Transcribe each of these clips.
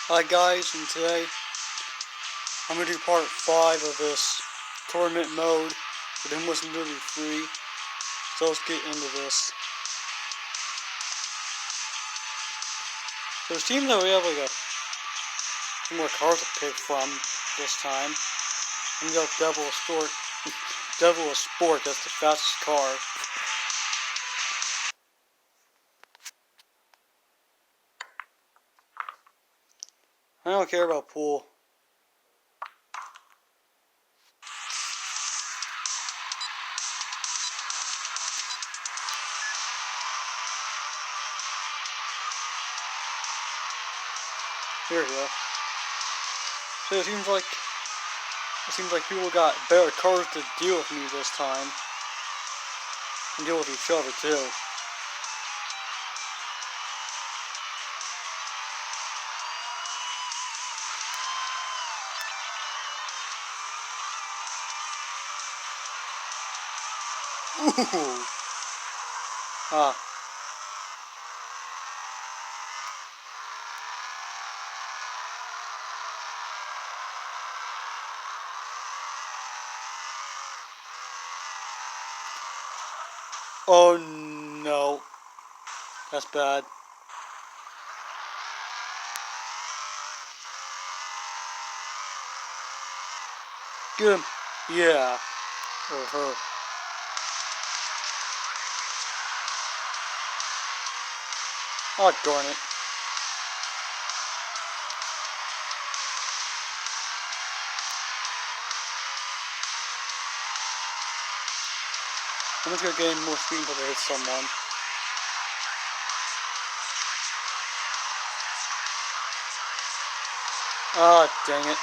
Hi guys, and today I'm going to do part 5 of this tournament mode for Demolition literally free. So let's get into this. So it seems that we have like some more cars to pick from this time. And we got Devil of Sport, that's the fastest car. I don't care about pool. Here we go. So it seems like people got better cars to deal with me this time. And deal with each other too. Ooh. Ah. Oh no. That's bad. Get him. Yeah. Or her. Oh, darn it. I'm just gonna gain more speed until they hit someone. Ah, dang it.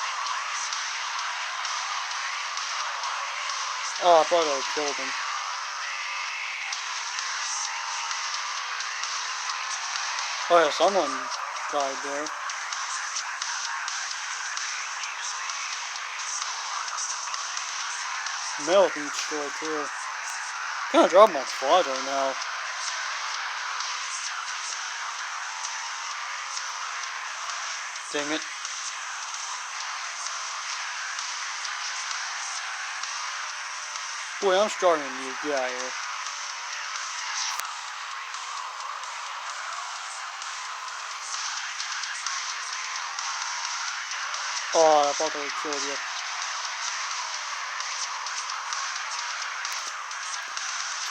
Oh, I thought I would killed him. Oh yeah, someone died there. Mail can destroyed too. Kinda dropped my flag right now. Dang it. Boy, I'm starting to get out of here. Oh, I thought they would killed you.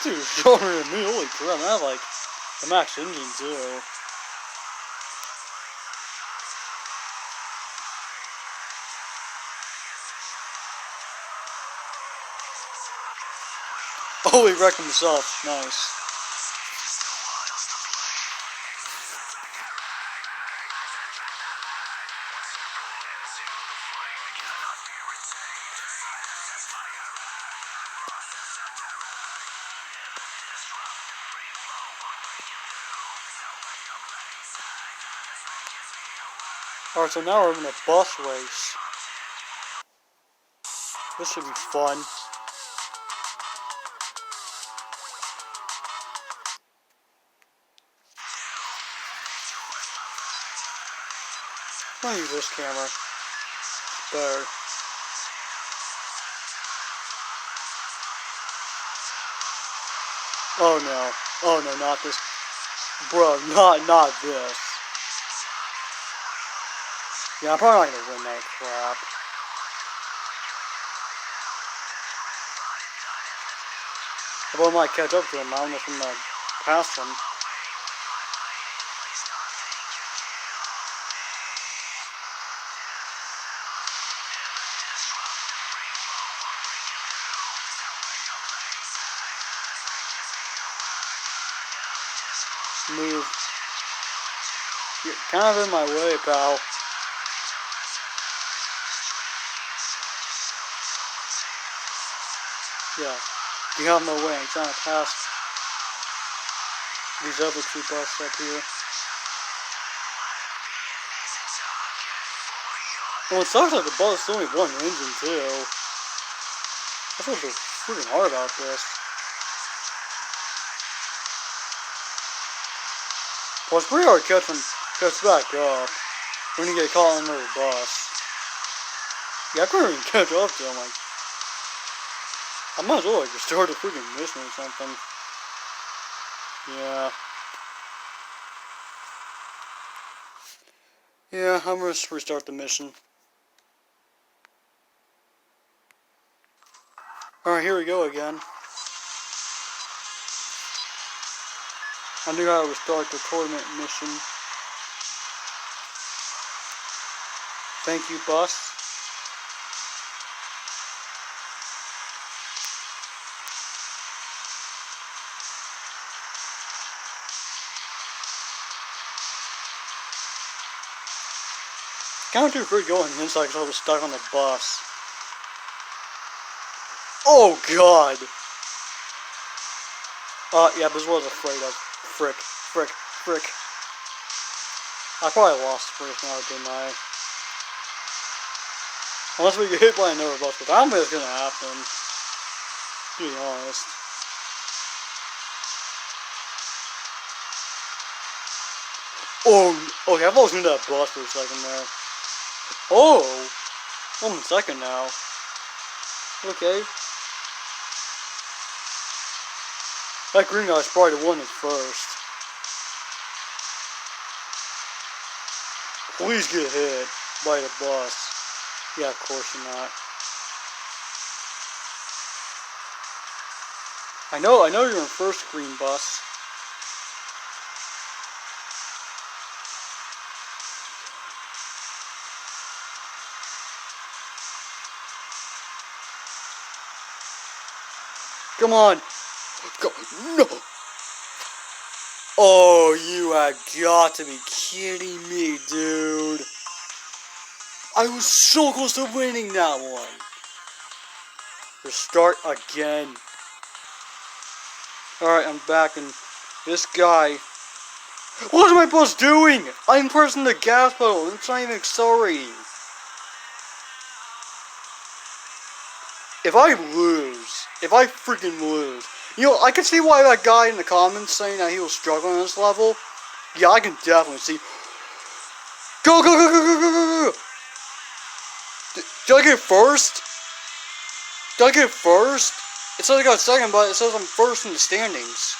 Dude, shorter than me, holy crap, I have like the max engine too. Oh, he wrecked himself. Nice. Alright, so now we're in a bus race. This should be fun. I'm gonna use this camera. Better. Oh no. Oh no, not this. Bro, not this. Yeah, I'm probably not gonna win that crap. But I might catch up to him. I don't know if I'm gonna pass him. Move. You're kind of in my way, pal. Yeah. Get out of my way. I'm trying to pass these other two buses up here. Well, it sucks that the bus is only one engine, too. That's what's so freaking hard about this. Well, it's pretty hard to catch back up. when you get caught under the bus. Yeah, I couldn't even catch up to him. Like, I might as well like just start a freaking mission or something. Yeah. Yeah, I'm gonna restart the mission. Alright, here we go again. I knew how to restart the tournament mission. Thank you, bus. Kind of too free going inside because I was stuck on the bus. Oh god! Yeah, this was afraid of. Frick. I probably lost first now, didn't I? Unless we get hit by another bus, but I don't think it's gonna happen. To be honest. Oh, okay, I almost knew that bus for a second there. Oh! 1 second now. Okay. That green guy's probably the one that's first. Please get hit by the bus. Yeah, of course you're not. I know you're in first, green bus. Come on. Go. No. Oh, you have got to be kidding me, dude. I was so close to winning that one. Restart again. Alright, I'm back, and this guy... What is my bus doing? I'm pressing the gas pedal, and it's not even accelerating. If I freaking lose, you know, I can see why that guy in the comments saying that he was struggling on this level. Yeah, I can definitely see. Go! Did I get first? It says I got second, but it says I'm first in the standings.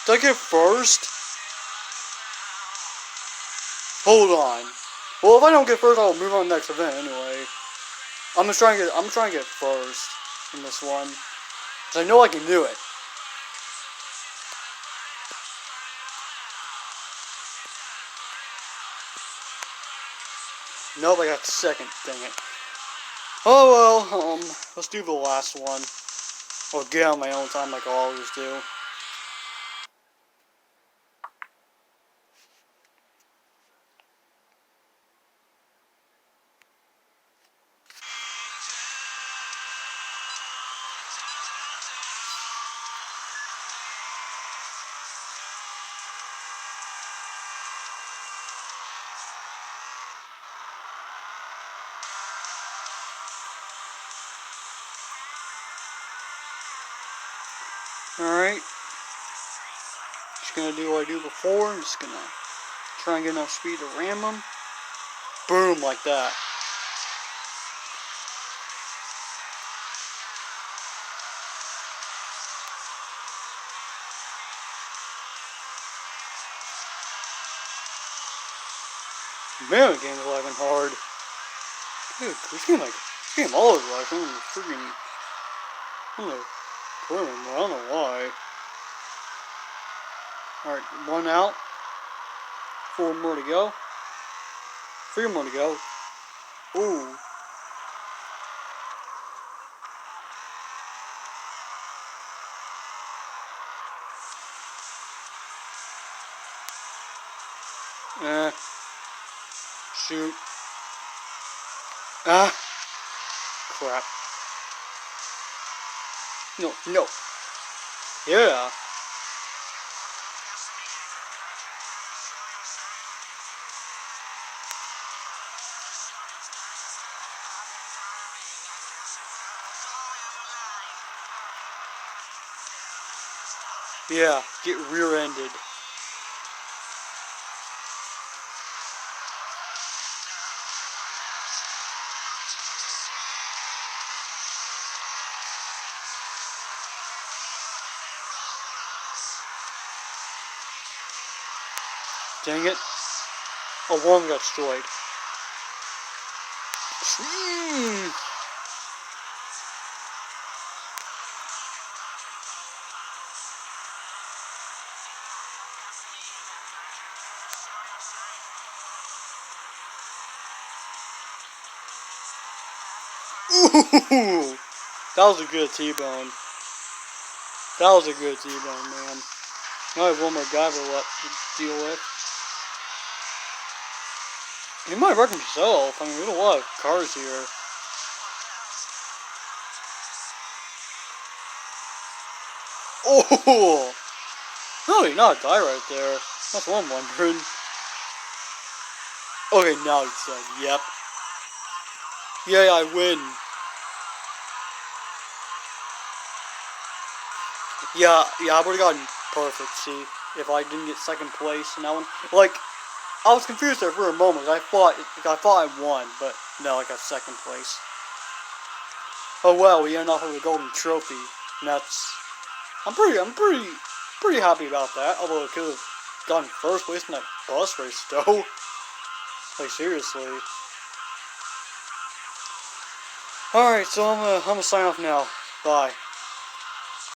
Did I get first? Hold on. Well, if I don't get first, I'll move on to the next event anyway. I'm trying to get first in this one, cause I know I can do it. Nope, I got second. Dang it. Oh well. Let's do the last one. Or get on my own time like I always do. Alright. Just gonna do what I do before. I'm just gonna try and get enough speed to ram them. Boom, like that. Man, the game's lagging hard. Dude, this game always lags. I'm freaking... I don't know why. Alright, 1 out. 4 more to go. 3 more to go. Ooh. Shoot. Ah. Crap. No. Yeah. Yeah, get rear-ended. Dang it. Oh, one got destroyed. Ooh! That was a good T-bone. That was a good T-bone, man. Now I have one more guy left to deal with. He might wreck himself. I mean, there's a lot of cars here. Oh! No, he not die right there. That's what I'm wondering. Okay, now he said, yep. Yay, I win. Yeah, I would've gotten perfect, see, if I didn't get second place in that one. Like, I was confused there for a moment. I thought I won, but no, I got second place. Oh well, we ended off with a golden trophy, and that's I'm pretty happy about that. Although I could have gotten first place in that bus race, though. Like seriously. All right, so I'm gonna sign off now. Bye.